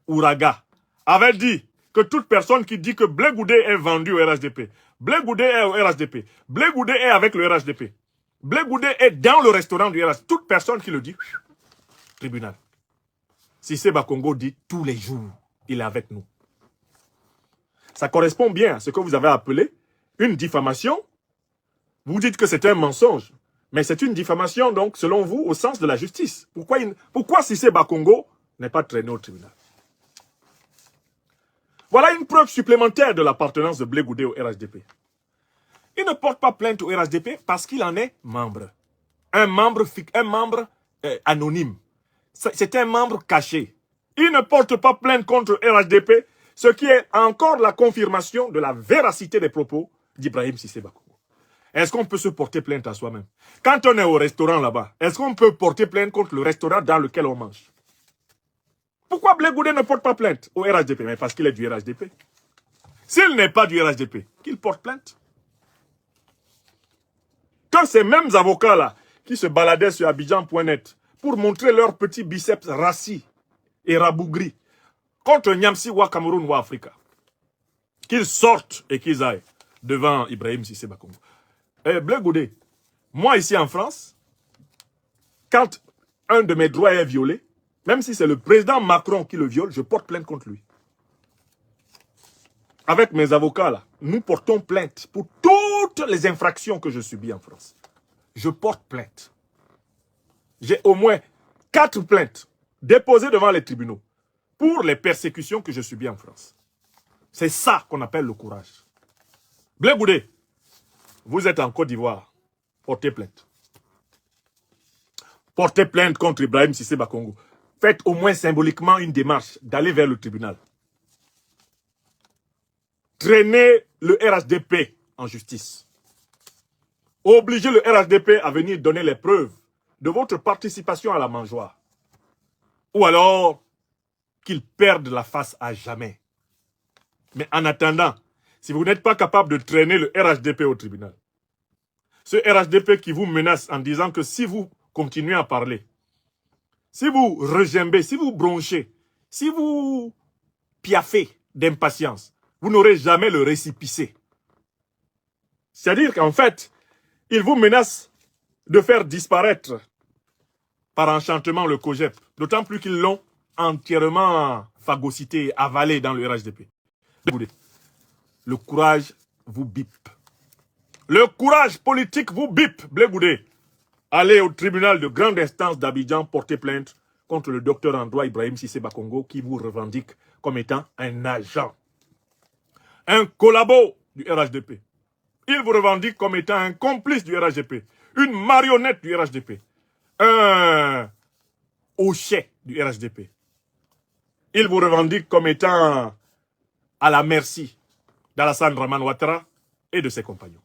Ouraga, avaient dit que toute personne qui dit que Blé Goudé est vendu au RHDP, Blé Goudé est au RHDP, Blé Goudé est avec le RHDP, Blé Goudé est dans le restaurant du RHDP, toute personne qui le dit, tribunal. Cissé Bakongo dit tous les jours, il est avec nous. Ça correspond bien à ce que vous avez appelé une diffamation. Vous dites que c'est un mensonge, mais c'est une diffamation, donc, selon vous, au sens de la justice. Pourquoi Cissé Bakongo n'est pas traîné au tribunal? Voilà une preuve supplémentaire de l'appartenance de Blé Goudé au RHDP. Il ne porte pas plainte au RHDP parce qu'il en est membre. Un membre anonyme. C'est un membre caché. Il ne porte pas plainte contre RHDP, ce qui est encore la confirmation de la véracité des propos d'Ibrahim Cissé Bakongo. Est-ce qu'on peut se porter plainte à soi-même? Quand on est au restaurant là-bas, est-ce qu'on peut porter plainte contre le restaurant dans lequel on mange? Pourquoi Blé Goudé ne porte pas plainte au RHDP? Mais parce qu'il est du RHDP. S'il n'est pas du RHDP, qu'il porte plainte. Que ces mêmes avocats-là, qui se baladaient sur Abidjan.net pour montrer leurs petits biceps rassis et rabougris contre Nyamsi ou Cameroun ou Africa, qu'ils sortent et qu'ils aillent devant Ibrahim Cissé Bakongo. Blé Goudé, moi ici en France, quand un de mes droits est violé, même si c'est le président Macron qui le viole, je porte plainte contre lui. Avec mes avocats là, nous portons plainte pour toutes les infractions que je subis en France. Je porte plainte. J'ai au moins 4 plaintes déposées devant les tribunaux pour les persécutions que je subis en France. C'est ça qu'on appelle le courage. Blé Goudé, vous êtes en Côte d'Ivoire, portez plainte. Portez plainte contre Ibrahim Cissé Bakongo. Faites au moins symboliquement une démarche d'aller vers le tribunal. Traînez le RHDP en justice. Obligez le RHDP à venir donner les preuves de votre participation à la mangeoire. Ou alors qu'il perde la face à jamais. Mais en attendant, si vous n'êtes pas capable de traîner le RHDP au tribunal, ce RHDP qui vous menace en disant que si vous continuez à parler, si vous regimbez, si vous bronchez, si vous piaffez d'impatience, vous n'aurez jamais le récépissé. C'est-à-dire qu'en fait, il vous menace de faire disparaître par enchantement le COGEP. D'autant plus qu'ils l'ont entièrement phagocyté, avalé dans le RHDP. Le courage vous bipe. Le courage politique vous bipe, Blé Goudé. Allez au tribunal de grande instance d'Abidjan porter plainte contre le docteur en droit Ibrahim Cissé Bakongo qui vous revendique comme étant un agent, un collabo du RHDP. Il vous revendique comme étant un complice du RHDP, une marionnette du RHDP, un hochet du RHDP. Il vous revendique comme étant à la merci d'Alassane Dramane Ouattara et de ses compagnons.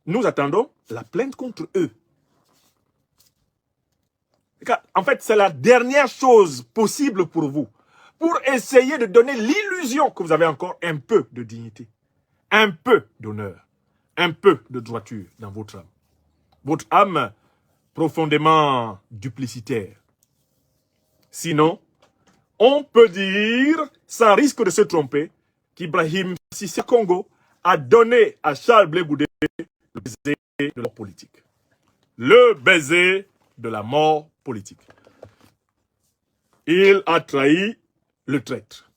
Nous attendons la plainte contre eux. En fait, c'est la dernière chose possible pour vous, pour essayer de donner l'illusion que vous avez encore un peu de dignité, un peu d'honneur, un peu de droiture dans votre âme. Votre âme profondément duplicitaire. Sinon, on peut dire, sans risque de se tromper, qu'Ibrahim Cissé Bakongo a donné à Charles Blé Goudé le baiser de la mort politique. Le baiser de la mort politique. Il a trahi le traître.